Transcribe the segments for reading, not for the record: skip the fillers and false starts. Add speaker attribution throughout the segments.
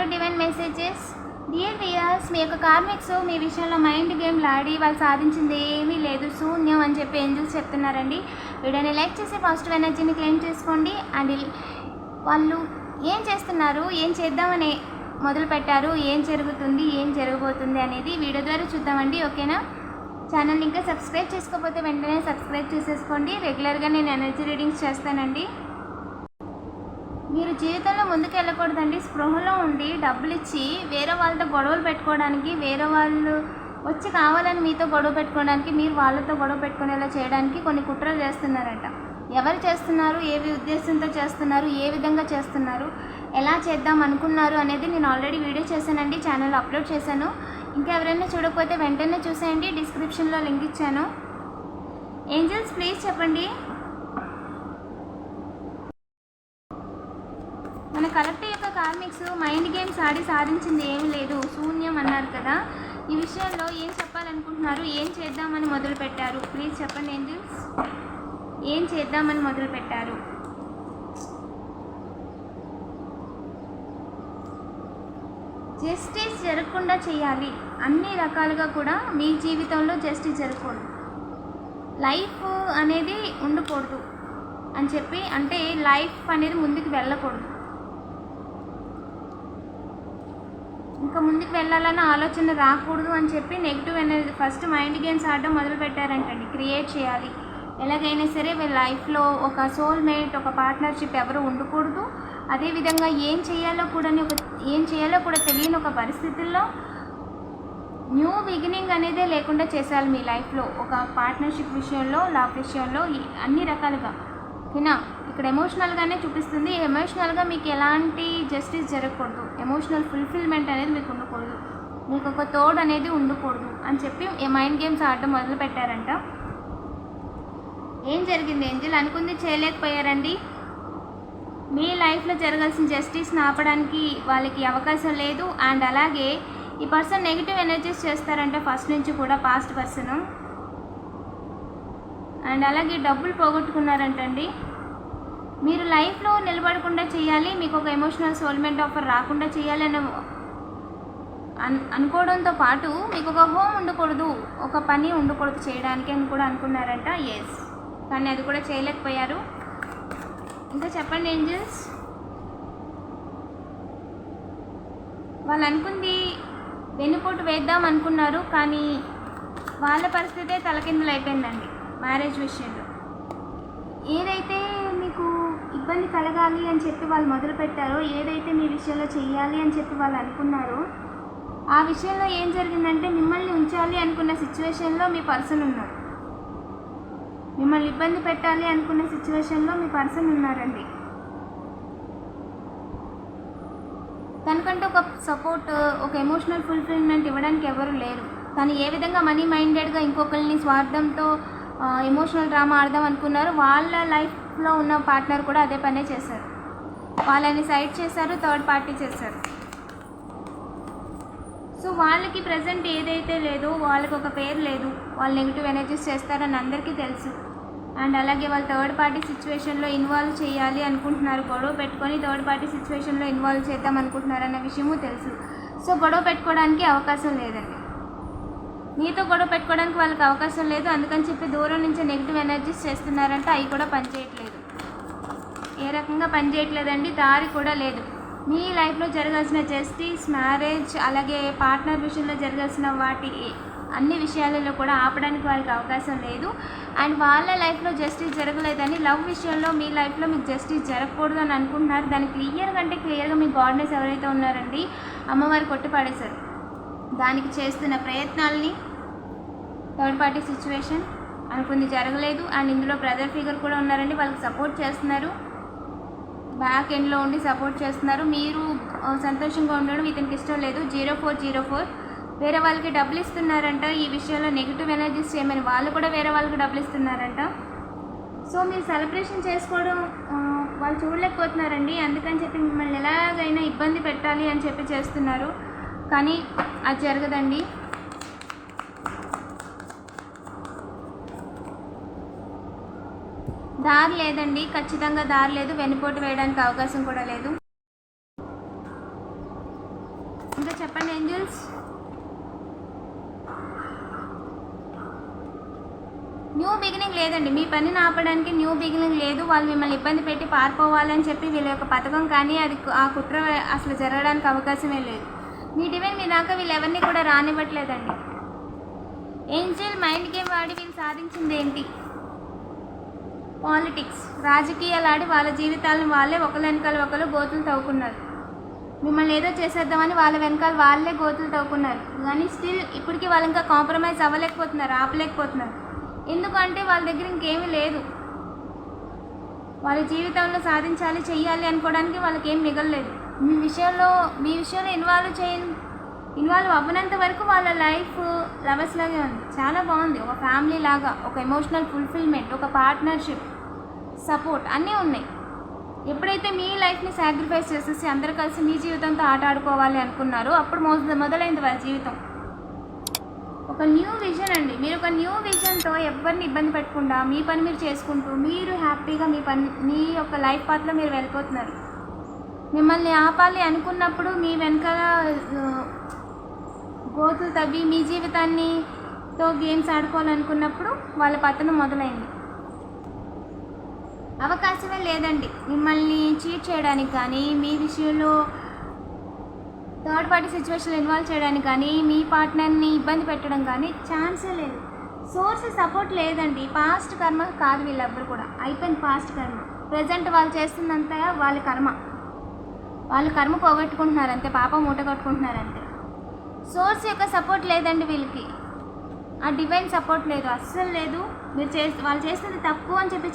Speaker 1: For divine messages. Dear viewers, మీ యొక్క కార్మిక్స్ మీ విషయంలో మైండ్ గేమ్లు ఆడి వాళ్ళు సాధించింది ఏమీ లేదు, శూన్యం అని చెప్పి ఏంజల్స్ చెప్తున్నారండి. వీడియోని లైక్ చేసి పాజిటివ్ ఎనర్జీని క్లెయిమ్ చేసుకోండి. అండ్ వాళ్ళు ఏం చేస్తున్నారు, ఏం చేద్దామని మొదలుపెట్టారు, ఏం జరుగుతుంది, ఏం జరగబోతుంది అనేది వీడియో ద్వారా చూద్దామండి. ఓకేనా? ఛానల్ ఇంకా సబ్స్క్రైబ్ చేసుకోకపోతే వెంటనే సబ్స్క్రైబ్ చేసేసుకోండి. రెగ్యులర్గా నేను ఎనర్జీ రీడింగ్స్ చేస్తానండి. మీరు జీవితంలో ముందుకు వెళ్ళకూడదండి. స్పృహలో ఉండి డబ్బులు ఇచ్చి వేరే వాళ్ళతో గొడవలు పెట్టుకోవడానికి, వేరే వాళ్ళు వచ్చి కావాలని మీతో గొడవ పెట్టుకోవడానికి, మీరు వాళ్ళతో గొడవ పెట్టుకునేలా చేయడానికి కొన్ని కుట్రలు చేస్తున్నారట. ఎవరు చేస్తున్నారు, ఏ ఉద్దేశంతో చేస్తున్నారు, ఏ విధంగా చేస్తున్నారు, ఎలా చేద్దాం అనుకున్నారు అనేది నేను ఆల్రెడీ వీడియో చేశానండి, ఛానల్లో అప్లోడ్ చేశాను. ఇంకా ఎవరైనా చూడకపోతే వెంటనే చూసేయండి, డిస్క్రిప్షన్లో లింక్ ఇచ్చాను. ఏంజల్స్ ప్లీజ్ చెప్పండి, మన కలెక్టివ్ యొక్క కార్మిక్స్ మైండ్ గేమ్స్ ఆడి సాధించింది ఏమీ లేదు, శూన్యం అన్నారు కదా. ఈ విషయంలో ఏం చెప్పాలనుకుంటున్నారు, ఏం చేద్దామని మొదలుపెట్టారు? ప్లీజ్ చెప్పండి ఏంజల్స్, ఏం చేద్దామని మొదలుపెట్టారు? జస్టిస్ జరగకుండా చేయాలి. అన్ని రకాలుగా కూడా మీ జీవితంలో జస్టిస్ జరగకూడదు, లైఫ్ అనేది ఉండకూడదు అని చెప్పి, అంటే లైఫ్ అనేది ముందుకు వెళ్ళకూడదు, ఇంకా ముందుకు వెళ్ళాలన్న ఆలోచన రాకూడదు అని చెప్పి negative energy first mind games ఆడడం మొదలు పెట్టారంటండి. క్రియేట్ చేయాలి ఎలాగైనా సరే. వీళ్ళ లైఫ్లో ఒక సోల్మేట్, ఒక పార్ట్నర్షిప్ ఎవరు ఉండకూడదు. అదేవిధంగా ఏం చేయాలో కూడా తెలియని ఒక పరిస్థితుల్లో న్యూ బిగినింగ్ అనేదే లేకుండా చేసేయాలి మీ లైఫ్లో. ఒక పార్ట్నర్షిప్ విషయంలో, లవ్ విషయంలో, అన్ని రకాలుగా. ఓకేనా? ఇక్కడ ఎమోషనల్గానే చూపిస్తుంది. ఎమోషనల్గా మీకు ఎలాంటి జస్టిస్ జరగకూడదు, ఎమోషనల్ ఫుల్ఫిల్మెంట్ అనేది మీకు ఉండకూడదు, మీకు ఒక తోడు అనేది ఉండకూడదు అని చెప్పి మైండ్ గేమ్స్ ఆడడం మొదలు పెట్టారంట. ఏం జరిగింది ఏంజల్? అనుకుంది చేయలేకపోయారండి. మీ లైఫ్లో జరగాల్సిన జస్టిస్ని ఆపడానికి వాళ్ళకి అవకాశం లేదు. అండ్ అలాగే ఈ పర్సన్ నెగిటివ్ ఎనర్జీస్ చేస్తారంట ఫస్ట్ నుంచి కూడా, పాస్ట్ పర్సన్. అండ్ అలాగే డబ్బులు పోగొట్టుకున్నారంటండి. మీరు లైఫ్లో నిలబడకుండా చేయాలి, మీకు ఒక ఎమోషనల్ సోల్మెంట్ ఆఫర్ రాకుండా చేయాలి అని అనుకోవడంతో పాటు మీకు ఒక హోమ్ ఉండకూడదు, ఒక పని ఉండకూడదు చేయడానికి అని కూడా అనుకున్నారంట. ఎస్, కానీ అది కూడా చేయలేకపోయారు. ఇంకా చెప్పండి ఏంజల్స్. వాళ్ళు అనుకుంది వెన్నుపోటు వేద్దాం అనుకున్నారు, కానీ వాళ్ళ పరిస్థితే తలకిందులు అయిపోయిందండి మ్యారేజ్ విషయంలో. ఏదైతే మీకు ఇబ్బంది కలగాలి అని చెప్పి వాళ్ళు మొదలుపెట్టారో, ఏదైతే మీ విషయంలో చెయ్యాలి అని చెప్పి వాళ్ళు అనుకున్నారో, ఆ విషయంలో ఏం జరిగిందంటే మిమ్మల్ని ఉంచాలి అనుకున్న సిచ్యువేషన్లో మీ పర్సన్ ఉన్నారు, మిమ్మల్ని ఇబ్బంది పెట్టాలి అనుకున్న సిచ్యువేషన్లో మీ పర్సన్ ఉన్నారండి. తనకంటే ఒక సపోర్ట్, ఒక ఎమోషనల్ ఫుల్ఫిల్మెంట్ ఇవ్వడానికి ఎవరు లేరు. కానీ ఏ విధంగా మనీ మైండెడ్గా ఇంకొకరిని స్వార్థంతో ఎమోషనల్ డ్రామా ఆడదాం అనుకున్నారు, వాళ్ళ లైఫ్లో ఉన్న పార్ట్నర్ కూడా అదే పనే చేశారు. వాళ్ళని సైడ్ చేశారు, థర్డ్ పార్టీ చేశారు. సో వాళ్ళకి ప్రజెంట్ ఏదైతే లేదో, వాళ్ళకి ఒక పేరు లేదు, వాళ్ళు నెగిటివ్ ఎనర్జీస్ చేస్తారని అందరికీ తెలుసు. అండ్ అలాగే వాళ్ళు థర్డ్ పార్టీ సిచ్యువేషన్లో ఇన్వాల్వ్ చేయాలి అనుకుంటున్నారు, గొడవ పెట్టుకొని థర్డ్ పార్టీ సిచ్యువేషన్లో ఇన్వాల్వ్ చేద్దాం అనుకుంటున్నారు అన్న విషయము తెలుసు. సో గొడవ పెట్టుకోవడానికి అవకాశం లేదండి, మీతో గొడవ పెట్టుకోవడానికి వాళ్ళకి అవకాశం లేదు. అందుకని చెప్పి దూరం నుంచి నెగిటివ్ ఎనర్జీస్ చేస్తున్నారంటే అవి కూడా పనిచేయట్లేదు. ఏ రకంగా పనిచేయట్లేదండి, దారి కూడా లేదు. మీ లైఫ్లో జరగాల్సిన జస్టిస్, మ్యారేజ్, అలాగే పార్ట్నర్ విషయంలో జరగాల్సిన వాటి అన్ని విషయాలలో కూడా ఆపడానికి వాళ్ళకి అవకాశం లేదు. అండ్ వాళ్ళ లైఫ్లో జస్టిస్ జరగలేదని, లవ్ విషయంలో మీ లైఫ్లో మీకు జస్టిస్ జరగకూడదు అని అనుకుంటున్నారు. దానికి క్లియర్గా మీ గాడ్నెస్ ఎవరైతే ఉన్నారండి, అమ్మవారు కొట్టిపాడేశారు. దానికి చేస్తున్న ప్రయత్నాలని థర్డ్ పార్టీ సిచ్యువేషన్ అనుకుంది జరగలేదు. అండ్ ఇందులో బ్రదర్ ఫిగర్ కూడా ఉన్నారండి, వాళ్ళకి సపోర్ట్ చేస్తున్నారు, బ్యాక్ ఎండ్లో ఉండి సపోర్ట్ చేస్తున్నారు. మీరు సంతోషంగా ఉండడం ఇతనికి ఇష్టం లేదు. 0404 వేరే వాళ్ళకి డబ్బులు ఇస్తున్నారంట. ఈ విషయంలో నెగిటివ్ ఎనర్జీస్ చేయమని వాళ్ళు కూడా వేరే వాళ్ళకి డబ్బులు ఇస్తున్నారంట. సో మీరు సెలబ్రేషన్ చేసుకోవడం వాళ్ళు చూడలేకపోతున్నారండి. అందుకని చెప్పి మిమ్మల్ని ఎలాగైనా ఇబ్బంది పెట్టాలి అని చెప్పి చేస్తున్నారు, కానీ అది జరగదండి. దారి లేదండి, ఖచ్చితంగా దారి లేదు. వెన్నుపోటు వేయడానికి అవకాశం కూడా లేదు. ఇంకా చెప్పండి ఏంజల్స్. న్యూ బిగినింగ్ లేదండి, మీ పనిని ఆపడానికి న్యూ బిగినింగ్ లేదు. వాళ్ళు మిమ్మల్ని ఇబ్బంది పెట్టి పారిపోవాలని చెప్పి వీళ్ళ యొక్క పథకం కానీ అది ఆ కుట్ర అసలు జరగడానికి అవకాశమే లేదు. మీ డివైన్ మీ దాకా వీళ్ళు ఎవరిని కూడా రానివ్వట్లేదండి. ఏంజల్ మైండ్ గేమ్ వాడి వీళ్ళు సాధించింది ఏంటి? పాలిటిక్స్, రాజకీయాలు ఆడి వాళ్ళ జీవితాలను వాళ్ళే ఒకరి వెనకాల ఒకరు గోతులు తవ్వుకున్నారు. మిమ్మల్ని ఏదో చేసేద్దామని వాళ్ళ వెనకాల వాళ్ళే గోతులు తవ్వుకున్నారు. కానీ స్టిల్ ఇప్పటికీ వాళ్ళు ఇంకా కాంప్రమైజ్ అవ్వలేకపోతున్నారు, ఆపలేకపోతున్నారు. ఎందుకంటే వాళ్ళ దగ్గర ఇంకేమీ లేదు. వాళ్ళ జీవితంలో సాధించాలి చెయ్యాలి అనుకోవడానికి వాళ్ళకి ఏం మిగలలేదు. మీ విషయంలో ఇన్వాల్వ్ అవ్వనంత వరకు వాళ్ళ లైఫ్ లవర్స్ లాగే ఉంది. చాలా బాగుంది. ఒక ఫ్యామిలీ లాగా, ఒక ఎమోషనల్ ఫుల్ఫిల్మెంట్, ఒక పార్ట్నర్షిప్, సపోర్ట్ అన్నీ ఉన్నాయి. ఎప్పుడైతే మీ లైఫ్ని సాక్రిఫైస్ చేసేసి అందరూ కలిసి మీ జీవితంతో ఆట ఆడుకోవాలి అనుకున్నారో అప్పుడు మొదలైంది వాళ్ళ జీవితం. ఒక న్యూ విజన్ అండి. మీరు ఒక న్యూ విజన్తో ఎవరిని ఇబ్బంది పెట్టకుండా మీ పని మీరు చేసుకుంటూ మీరు హ్యాపీగా మీ యొక్క లైఫ్ పాత్లో మీరు వెళ్ళిపోతున్నారు. మిమ్మల్ని ఆపాలి అనుకున్నప్పుడు మీ వెనకాల గోతులు తవ్వి మీ జీవితాన్నితో గేమ్స్ ఆడుకోవాలనుకున్నప్పుడు వాళ్ళ పతనం మొదలైంది. అవకాశమే లేదండి మిమ్మల్ని చీట్ చేయడానికి కానీ, మీ విషయంలో థర్డ్ పార్టీ సిచ్యువేషన్లో ఇన్వాల్వ్ చేయడానికి కానీ, మీ పార్ట్నర్ని ఇబ్బంది పెట్టడం కానీ ఛాన్సే లేదు. సోర్స్ సపోర్ట్ లేదండి. పాస్ట్ కర్మ కాదు వీళ్ళెవ్వరు కూడా. అయిపోయింది పాస్ట్ కర్మ. ప్రజెంట్ వాళ్ళు చేస్తుందంతా వాళ్ళు కర్మ పోగొట్టుకుంటున్నారు అంతే, పాపం మూట కట్టుకుంటున్నారు అంతే. సోర్స్ యొక్క సపోర్ట్ లేదండి వీళ్ళకి. ఆ డివైన్ సపోర్ట్ లేదు, అస్సలు లేదు. వాళ్ళు చేసేది తప్పు అని చెప్పి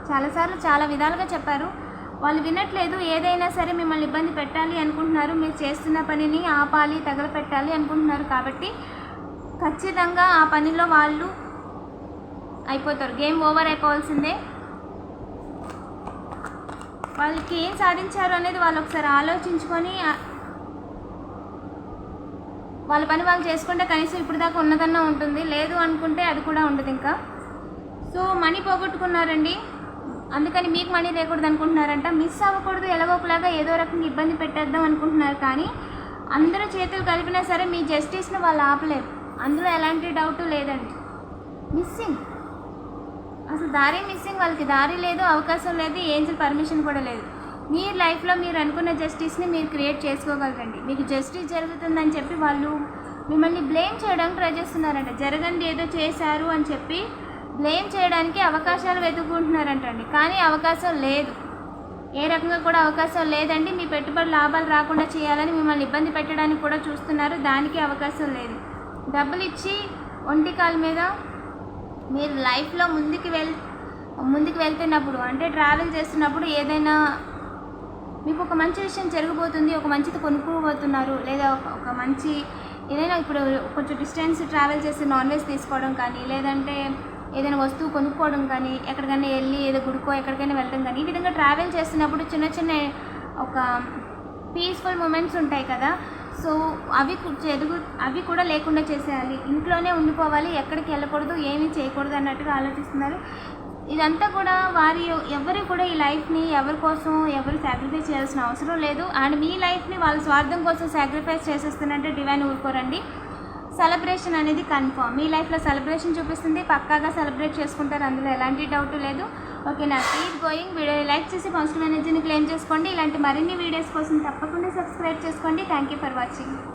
Speaker 1: చాలాసార్లు చాలా విధాలుగా చెప్పారు. వాళ్ళు వినట్లేదు. ఏదైనా సరే మిమ్మల్ని ఇబ్బంది పెట్టాలి అనుకుంటున్నారు. మీరు చేస్తున్న పనిని ఆపాలి, తగలపెట్టాలి అనుకుంటున్నారు. కాబట్టి ఖచ్చితంగా ఆ పనిలో వాళ్ళు అయిపోతారు. గేమ్ ఓవర్ అయిపోవాల్సిందే. వాళ్ళకి ఏం సాధించారు అనేది వాళ్ళు ఒకసారి ఆలోచించుకొని వాళ్ళ పని వాళ్ళు చేసుకుంటే కనీసం ఇప్పుడు దాకా ఉన్నదన్నా ఉంటుంది. లేదు అనుకుంటే అది కూడా ఉండదు ఇంకా. సో మనీ పోగొట్టుకున్నారండి, అందుకని మీకు మనీ లేకూడదు అనుకుంటున్నారంట. మిస్ అవ్వకూడదు, ఎలాగోలాగా ఏదో రకంగా ఇబ్బంది పెట్టేద్దాం అనుకుంటున్నారు. కానీ అందరూ చేతులు కలిపినా సరే మీ జస్టిస్ని వాళ్ళు ఆపలేరు. అందులో ఎలాంటి డౌట్ లేదండి. మిస్సింగ్, అసలు దారి మిస్సింగ్. వాళ్ళకి దారి లేదు, అవకాశం లేదు, ఏంజల్ పర్మిషన్ కూడా లేదు. మీ లైఫ్లో మీరు అనుకున్న జస్టిస్ని మీరు క్రియేట్ చేసుకోగలరండి. మీకు జస్టిస్ జరుగుతుందని చెప్పి వాళ్ళు మిమ్మల్ని బ్లేమ్ చేయడానికి ట్రై చేస్తున్నారంట. జరగండి ఏదో చేశారు అని చెప్పి బ్లేమ్ చేయడానికి అవకాశాలు వెతుక్కుంటున్నారంటండి. కానీ అవకాశం లేదు, ఏ రకంగా కూడా అవకాశం లేదండి. మీ పెట్టుబడి లాభాలు రాకుండా చేయాలని మిమ్మల్ని ఇబ్బంది పెట్టడానికి కూడా చూస్తున్నారు. దానికి అవకాశం లేదు. డబ్బులు ఇచ్చి ఒంటి కాళ్ళ మీద మీరు లైఫ్లో ముందుకు వెళ్తున్నప్పుడు, అంటే ట్రావెల్ చేస్తున్నప్పుడు ఏదైనా మీకు ఒక మంచి విషయం జరగబోతుంది, ఒక మంచిది కొనుక్కోబోతున్నారు, లేదా ఒక మంచి ఏదైనా ఇప్పుడు కొంచెం డిస్టెన్స్ ట్రావెల్ చేసి నాన్ వెజ్ తీసుకోవడం కానీ, లేదంటే ఏదైనా వస్తువు కొనుక్కోవడం కానీ, ఎక్కడికైనా వెళ్ళి ఏదో గుడికో ఎక్కడికైనా వెళ్ళడం కానీ, ఈ విధంగా ట్రావెల్ చేస్తున్నప్పుడు చిన్న ఒక పీస్ఫుల్ మూమెంట్స్ ఉంటాయి కదా. సో అవి కూడా లేకుండా చేసేయాలి. ఇంట్లోనే ఉండిపోవాలి, ఎక్కడికి వెళ్ళకూడదు, ఏమీ చేయకూడదు అన్నట్టుగా ఆలోచిస్తున్నారు. ఇదంతా కూడా ఎవరు కూడా ఈ లైఫ్ని ఎవరి కోసం ఎవరు సాక్రిఫైస్ చేయాల్సిన అవసరం లేదు. అండ్ మీ లైఫ్ని వాళ్ళ స్వార్థం కోసం సాక్రిఫైస్ చేసేస్తున్నట్టే డివైన్ ఊరుకోరండి. సెలబ్రేషన్ అనేది కన్ఫర్మ్. మీ లైఫ్లో సెలబ్రేషన్ చూపిస్తుంది, పక్కాగా సెలబ్రేట్ చేసుకుంటారు, అందులో ఎలాంటి డౌట్ లేదు. ఓకేనా? Keep going. వీడియో లైక్ చేసి పాజిటివ్ ఎనర్జీని క్లెయిమ్ చేసుకోండి. ఇలాంటి మరిన్ని వీడియోస్ కోసం తప్పకుండా సబ్స్క్రైబ్ చేసుకోండి. Thank you for watching.